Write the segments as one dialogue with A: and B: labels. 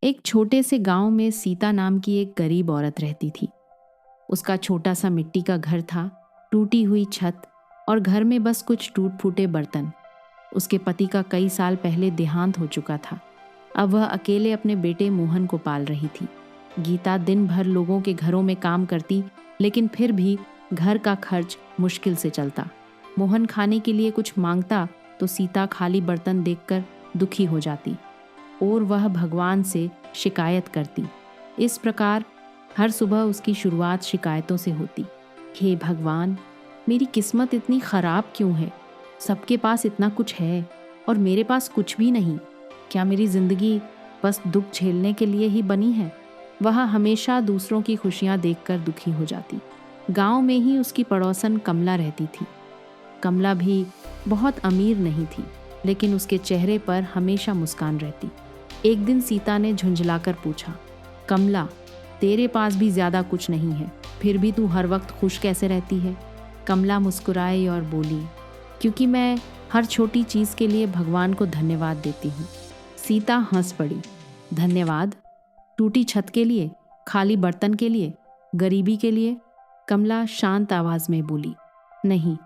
A: एक छोटे से गांव में सीता नाम की एक गरीब औरत रहती थी। उसका छोटा सा मिट्टी का घर था, टूटी हुई छत और घर में बस कुछ टूट फूटे बर्तन। उसके पति का कई साल पहले देहांत हो चुका था। अब वह अकेले अपने बेटे मोहन को पाल रही थी। गीता दिन भर लोगों के घरों में काम करती, लेकिन फिर भी घर का खर्च मुश्किल से चलता। मोहन खाने के लिए कुछ मांगता तो सीता खाली बर्तन देखकर दुखी हो जाती और वह भगवान से शिकायत करती। इस प्रकार हर सुबह उसकी शुरुआत शिकायतों से होती। हे भगवान, मेरी किस्मत इतनी खराब क्यों है? सबके पास इतना कुछ है और मेरे पास कुछ भी नहीं। क्या मेरी जिंदगी बस दुख झेलने के लिए ही बनी है? वह हमेशा दूसरों की खुशियां देखकर दुखी हो जाती। गांव में ही उसकी पड़ोसन कमला रहती थी। कमला भी बहुत अमीर नहीं थी, लेकिन उसके चेहरे पर हमेशा मुस्कान रहती। एक दिन सीता ने झुंझलाकर पूछा, कमला, तेरे पास भी ज्यादा कुछ नहीं है, फिर भी तू हर वक्त खुश कैसे रहती है? कमला मुस्कुराई और बोली, क्योंकि मैं हर छोटी चीज के लिए भगवान को धन्यवाद देती हूँ। सीता हंस पड़ी। धन्यवाद? टूटी छत के लिए, खाली बर्तन के लिए, गरीबी के लिए? कमला शांत आवाज में बोली, नहीं,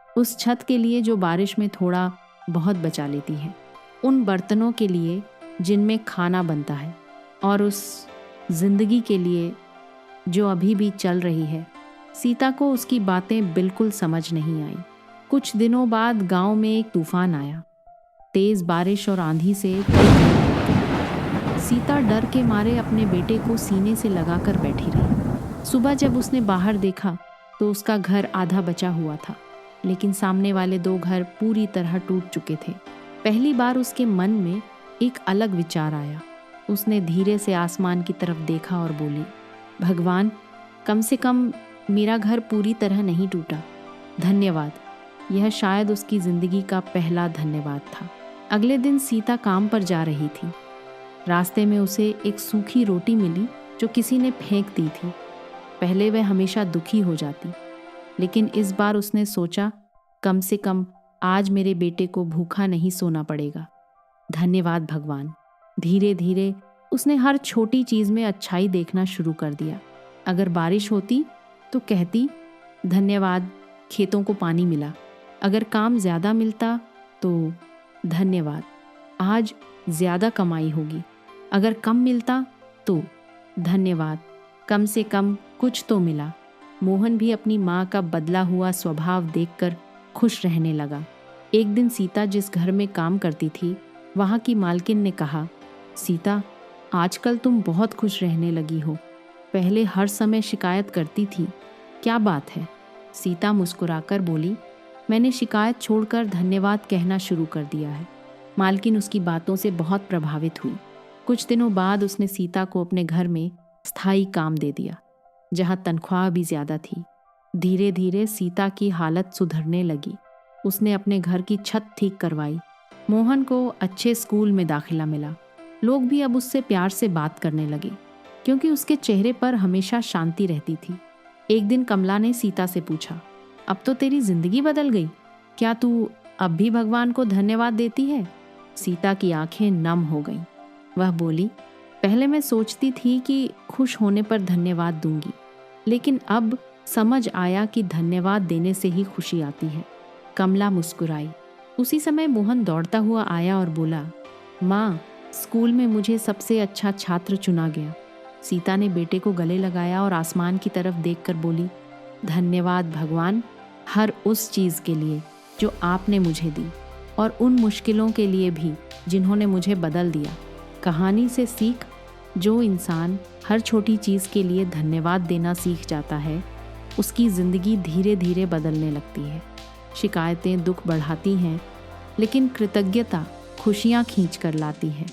A: उस छत के लिए जो बारिश में थोड़ा बहुत बचा लेती है, उन बर्तनों के लिए जिनमें खाना बनता है, और उस जिंदगी के लिए जो अभी भी चल रही है। सीता को उसकी बातें बिल्कुल समझ नहीं आई। कुछ दिनों बाद गांव में एक तूफान आया। तेज बारिश और आंधी से सीता डर के मारे अपने बेटे को सीने से लगाकर बैठी रही। सुबह जब उसने बाहर देखा तो उसका घर आधा बचा हुआ था, लेकिन सामने वाले 2 घर पूरी तरह टूट चुके थे। पहली बार उसके मन में एक अलग विचार आया। उसने धीरे से आसमान की तरफ देखा और बोली, भगवान, कम से कम मेरा घर पूरी तरह नहीं टूटा। धन्यवाद। यह शायद उसकी जिंदगी का पहला धन्यवाद था। अगले दिन सीता काम पर जा रही थी। रास्ते में उसे एक सूखी रोटी मिली जो किसी ने फेंक दी थी। पहले वह हमेशा दुखी हो जाती, लेकिन इस बार उसने सोचा, कम से कम आज मेरे बेटे को भूखा नहीं सोना पड़ेगा। धन्यवाद भगवान। धीरे धीरे उसने हर छोटी चीज में अच्छाई देखना शुरू कर दिया। अगर बारिश होती तो कहती, धन्यवाद, खेतों को पानी मिला। अगर काम ज्यादा मिलता तो धन्यवाद, आज ज्यादा कमाई होगी। अगर कम मिलता तो धन्यवाद, कम से कम कुछ तो मिला। मोहन भी अपनी माँ का बदला हुआ स्वभाव देखकर खुश रहने लगा। एक दिन सीता जिस घर में काम करती थी, वहाँ की मालकिन ने कहा, सीता, आजकल तुम बहुत खुश रहने लगी हो। पहले हर समय शिकायत करती थी, क्या बात है? सीता मुस्कुराकर बोली, मैंने शिकायत छोड़कर धन्यवाद कहना शुरू कर दिया है। मालकिन उसकी बातों से बहुत प्रभावित हुई। कुछ दिनों बाद उसने सीता को अपने घर में स्थायी काम दे दिया, जहाँ तनख्वाह भी ज्यादा थी। धीरे धीरे सीता की हालत सुधरने लगी। उसने अपने घर की छत ठीक करवाई। मोहन को अच्छे स्कूल में दाखिला मिला। लोग भी अब उससे प्यार से बात करने लगे, क्योंकि उसके चेहरे पर हमेशा शांति रहती थी। एक दिन कमला ने सीता से पूछा, अब तो तेरी जिंदगी बदल गई, क्या तू अब भी भगवान को धन्यवाद देती है? सीता की आंखें नम हो गईं। वह बोली, पहले मैं सोचती थी कि खुश होने पर धन्यवाद दूंगी, लेकिन अब समझ आया कि धन्यवाद देने से ही खुशी आती है। कमला मुस्कुराई। उसी समय मोहन दौड़ता हुआ आया और बोला, माँ, स्कूल में मुझे सबसे अच्छा छात्र चुना गया। सीता ने बेटे को गले लगाया और आसमान की तरफ देखकर बोली, धन्यवाद भगवान, हर उस चीज़ के लिए जो आपने मुझे दी, और उन मुश्किलों के लिए भी जिन्होंने मुझे बदल दिया। कहानी से सीख, जो इंसान हर छोटी चीज़ के लिए धन्यवाद देना सीख जाता है, उसकी ज़िंदगी धीरे धीरे बदलने लगती है। शिकायतें दुख बढ़ाती हैं, लेकिन कृतज्ञता खुशियाँ खींच कर लाती है।